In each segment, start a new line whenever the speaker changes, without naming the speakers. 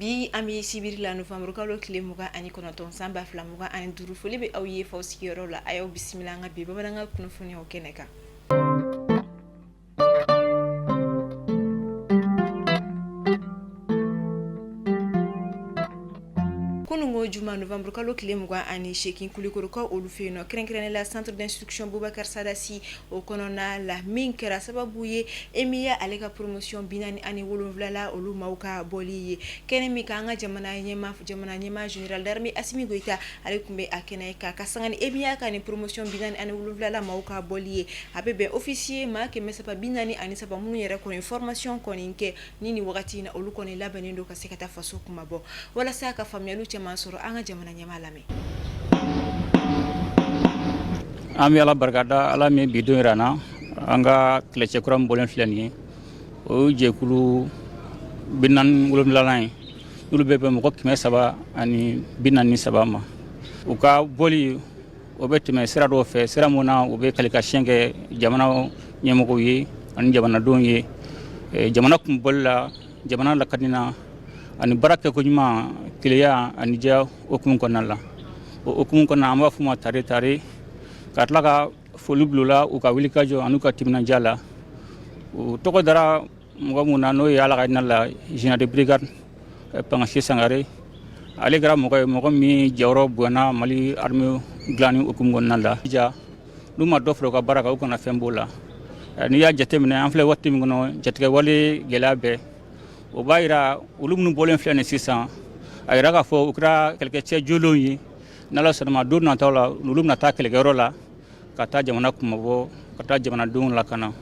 bi ami sibiri la novembre kalo kile muga ani konoton samba fla muga ani duru foli be aw ye faw sigiyɔrɔ la ayo bismillah nga bi babalanga kunnafoni o keneka kunungo juma novembre kalo kile muga ani shekin kulikoro ka olu feno krenkrene la centre d'instruction Boubacar Sadassi o konona la min kera sababu ye emiya alega promotion binani ani wolonvla la olu mauka boliye kene mi ka nga jamana nyema general d'armée Assimi Goïta alekumbe akene ka kasangani emiya ka ni promotion binani ani wolonvla la mauka boliye abebe officier ma ke mesapa binani ani saba munu yere ko information koninke nini wakati na olu koni labanendo ka sekata faso kumabo wala sa ka famyalu Mansoro anga jamana nyama lame
ami ala barkada ala me bidon rana anga klece kuram bolen flani o jekulu binan ulum lalay ulu bebe mo kime saba ani binan ni saba ma uka boli o betime sira do fe sira mona o be kalika shenge jamana nyemo ko yi ani jamana don yi jamana kum bolla jamana la kadina ani baraka ko nyuma kiliya ani ja okumun konala okumun konna amba fuma tare katlaka folu blula u ka wilika jo anuka timna jala u toko dara mugamuna no yala ga nalla général de brigade pangashi sangare ale gara mo mi jawro buana mali armée glani okumun konala ja duma dofro ka baraka u kona fembola ni ya jatemne en fle watti ngono jatke wali gelabe o bayra ulumnu bolen flene 600 ay raga fo ukra quelque che jolonyi nala sonama do na tawla ulumna ta quelque rola kata jamana kumabo kata jamana don la kana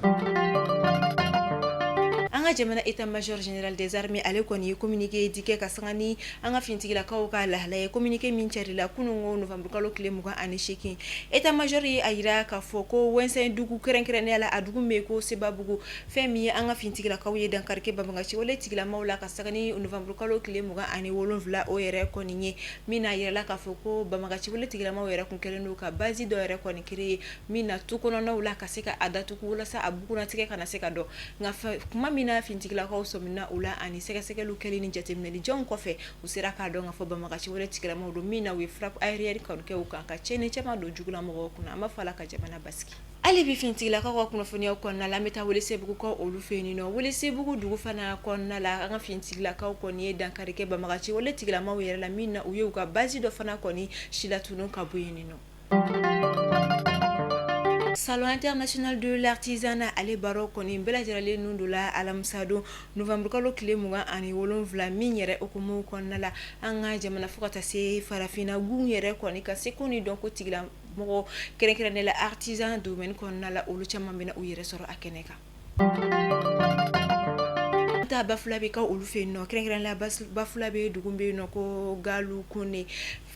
anga jamana état-major général des armées ale koni communiqué dike kasangani anga fintigila kawka la communiqué minchari la kunungo novembre kalo kile muga ani shekin état-major yi ayira ka foko wensen dugu kerenkrene la adugu meko sebabugu femi anga fintigila kawye dankarke babanga ci wala tigila mawla kasangani novembre kalo kile muga ani wolonvla o yere koni nye mina yira la ka foko babanga ci wala tigila mawera kunkelendo ka bazi do yere koni kire mina tukono na wala kaseka adatu wala sa abukuna tike kana seka do ngafa kuma mina fintigila ko somina ula ani seka lukeli ni jatemne ni jon kofe usira ka donga fo bamagachi wala tikila mawdo mina we frappe aérienne kan ke ukanka chene chama do jugula mo kuna mafala ka jamana baski ali bi fintigila ko kuna foni ko na la meta wala sebugu ko olu feni no wala sebugu dugu fana ko na la nga fintigila ko ni dankari ke bamagachi wala tikila mawere la mina uye ka bazi do fana ko ni shilatunu ka buyeni no Salon international de l'artisanat ale baro koni bela jarale nundula alamsado novembre kalo kile muga ani wolonvla minyere okumu konnala anga jamana fukata se farafina gunyere koni ka sekoni donc tigla mo kerenkere la artisan domaine konnala ulu chamambina uyere soro akeneka ta bafulabe ka ulu fe no kerenkere la bafulabe dugumbe no ko galu kone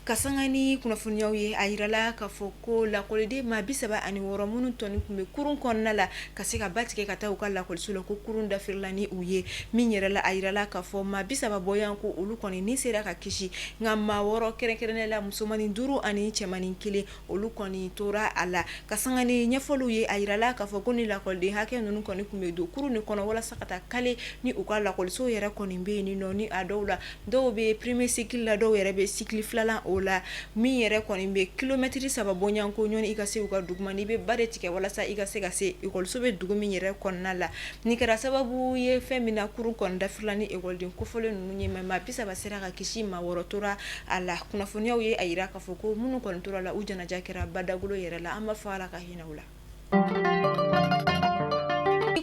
kasangani kuna funyaw ye ayirala ka foko la kolide ma bisaba ani woro munu toni kumbe kurun konnala kaseka batike kata ukala kolsulo ko kurun da firlani uye minyere la ayirala ka fo ma bisaba boyanko ulu koni ni sera ka kishi ngama woro kerenkerene la musomani duru ani chemani kile ulu koni tora ala kasangani nyefolu ye ayirala ka fo koni la kolde hake nunu koni kumbe do kurun kono wala sakata kale ni ukala kolso yera koni be ni noni adawla do be premier cycle la do yera be cycle flala la mi yere koni be kilometri saba bonyanko nyoni ikase uka dugmani be bare tike wala sa ikase gase ikol sobe dugumi yere konna la ni kara sababu ye femina kurun kon da filani ikol din kofole nunu nyema ma pisa basera ka kishi ma worotora ala kuna fonya ye ayira ka foko munu kon tora la ujana jakira badagulo yere la ama fala ka hinaula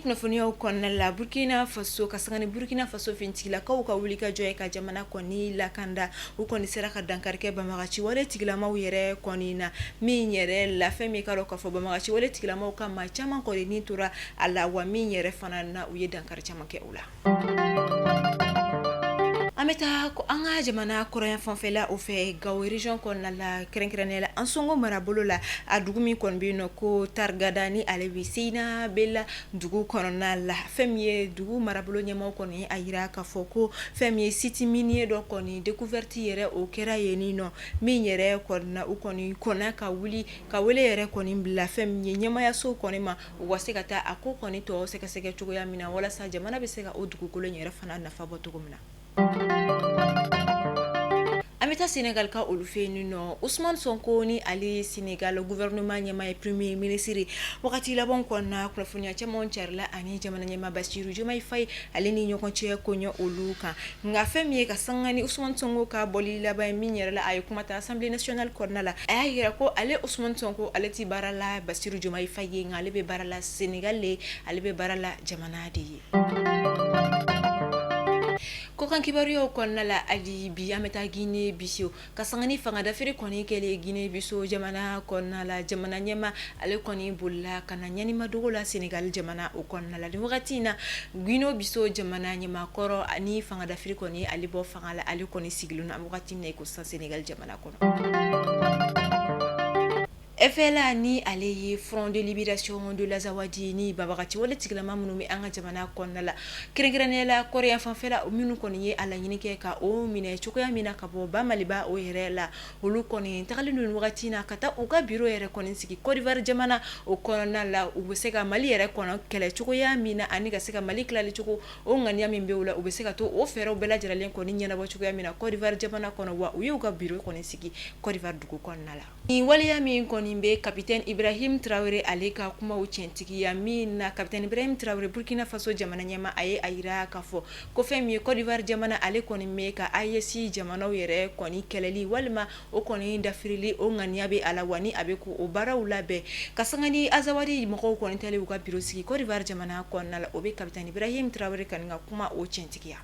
kuna fonia ukonna la Burkina Faso kasangani Burkina Faso fintigila ka wulika joye ka jamana koni la kanda ukoni sera ka dankarke bamagachi wale tigila ma yere koni na minyere la femi ka ka fo bamagachi wale tigila ma ka ma chama ko ni tura ala wa minyere fana na uye dankar chama ke ula ameta ko anga jamana korean fanfela o fe gawo region kon na la kerenkrenela ansongo marabolo la adugumi kon bino ko targadani alebisina bella dugu konona la femie dugu marabolo nyama kon ni ayira ka foko femie city minier do kon ni découverte yere o kera yenino minyere kon na ukoni kona ka wuli ka wele yere kon ni la femie nyama ya so kon ma wasekata akoko ni to sekaseke chugo ya mina wala sa jamana beseka o dugu kolo nyere fana na fabo tugumna ta Sénégal ka olu fe nino Ousmane Sonko ni ali Sénégal gouvernement nyama e premier ministre wakati la bon konna kunafunya chama charla ani jamana nyama Bassirou Diomaye Faye ali ni nyoko che konyo oluka nga femie ka sangani Ousmane Sonko ka boli la ba minyere la ay kuma ta Assemblée nationale konna la ay ko ale Ousmane Sonko ale ti barala Bassirou Diomaye Faye nga ale be barala Sénégal le ale be barala jamana di ko kan kibario konna la adi bi ameta Guinée bisio kasangani fanga dafiri koni kele Guinée biso jamana konna la jamana nyema ale koni bulla kana nyani madogola Sénégal jamana o konna la wakati na Guinée biso jamana nyema koro ani fanga dafiri koni ali bo fanga la ali koni sigluna wakati na ko sa Sénégal jamana kono FLA ni aleye Front de Libération de l'Azawadi ni babagati wala tiglama munu mi anga jamana konna la kirengiranela korea fanfela minu koni ye ala nyinike ka o mine chokoya mina ka bo ba maliba o yerela olu koni takalinu wakati na kata uga biro yere koni siki Côte d'Ivoire jamana o konna la ubeseka mali yere kona kele chokoya mina ani ka seka mali klali choko o ngania mimbe ula ubeseka to o fero bela jiralen koni nyana bo chokoya mina Côte d'Ivoire jamana kona wa uga biro koni siki Côte d'Ivoire dugu konna la ni wali ya mi koni be capitaine Ibrahim Traoré aleka kuma uchentiki ya mina capitaine Ibrahim Traoré Burkina Faso jamana nyama aye aira kafo ko femi Côte d'Ivoire jamana ale koni meka ayesi jamana yere koni keleli walma o koni dafirili o nganiabe ala wani abe ko o bara ulabe kasangani Azawadi moko koni tele uka birosi Côte d'Ivoire jamana konna la obe capitaine Ibrahim Traoré kaninga kuma uchentiki ya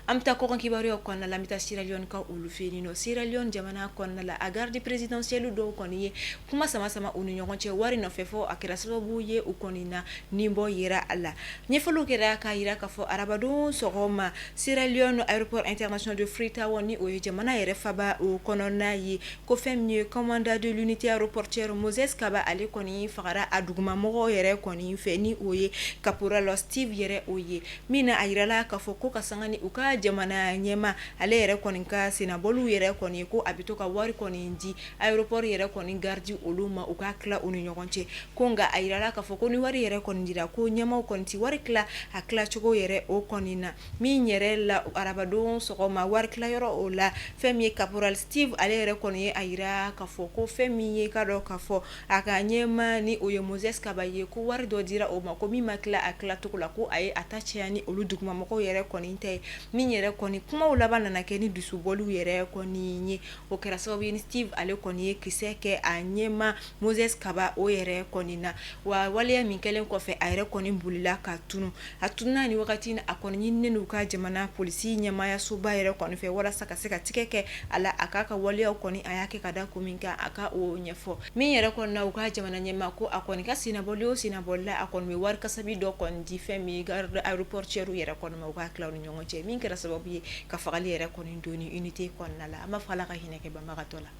amta ko kan kibario konna la mita Sierra Leone ka ulufeni no Sierra Leone jamana konna la agardi presidentielle do konni kuma sama unu nyonche wari no fefo akira sababu ye ukoni na nimbo yira alla nyefolo kera ka yira ka fo arabado sogoma Sierra Leone aéroport international de Freetown ni o jamana yere faba o konona yi ko femnie commandant de l'unité aéroportière Moses Kaba ale konni fagara aduguma mogo yere konni feni oye caporal Steve yere oye mina ayira la ka fo ko kasangani uka jamana nyema ale yere koni ka sinabolu yere koni ko abitoka wari koni ndi aéroport yere koni gardi oluma uka kla unu nyogonche konga ayirala ka foko ni wari yere koni ndira ko nyema koni ti wari kla akla chogo yere o koni na mi nyere la arabado sokoma wari kla yoro ola femi caporal Steve ale yere koni ayira ka foko femi ka do ka fo aka nyema ni oyo Moses Kabaye ko wari do dira o mako mi makla akla tukula ko ay atache yani oluduguma mako yere koni nte mi yere koni kuma ulabana na keni dusubolu yere koni nye o kera sababu ni Steve ale koni kiseke anyema Moses Kaba o yere koni na wa wale ya minkelen kofe ayere koni mbulila katunu atuna ni wakati na akoni nenu ka jamana polisi nyama ya suba yere koni fe wala saka seka tikeke ala akaka wale ya koni ayake kada kuminka aka o nyefo mi yere koni na uka jamana nyema ko akoni ka sinabola akoni mi war kasabi do koni di femi garde aéroportière yere koni ma uka klaw ni nyongoche min kera sababu ye ka fagali yere koni ndoni unité konna la ama fala ka hineke ba magatola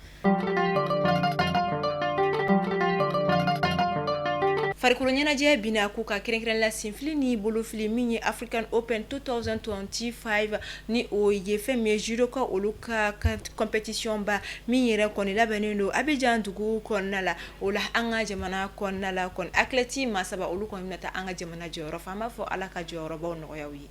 farikolo je bina ku ka kirenkeren la sinfili ni bolofili minye African Open 2025 ni o ye femme judo ka oluka competition ba minyere koni labeneno Abidjan dugu konna la ola anga jamana konna la kon atleti masaba oluko minata anga jamana joro fama fo alaka joro ba no yawi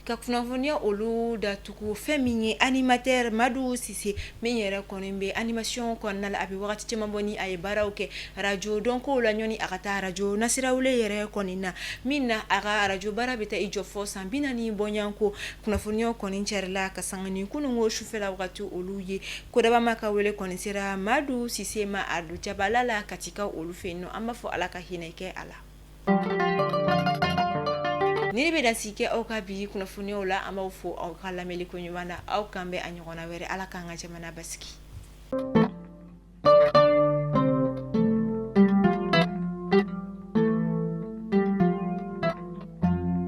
kakunafonia olu da tuku feminye animateur Madou Cissé menyere konembe animation konna abi wakati temamboni ay barawke radio donc la nyoni akata radio nasirawle yere konina minna aga radio barabita ijo fo sambina ni bonyanko kunafonia konincherla kasangani kunungo shufela wakati olu ye kodaba makawele konisera Madou Cissé ma adu jabalala katika olu feno amafo alaka hineke ala nini be dasike au ka bi kuna funio la ama ufo au kala meli kunywana au kambe anyona were ala kanga jamana baski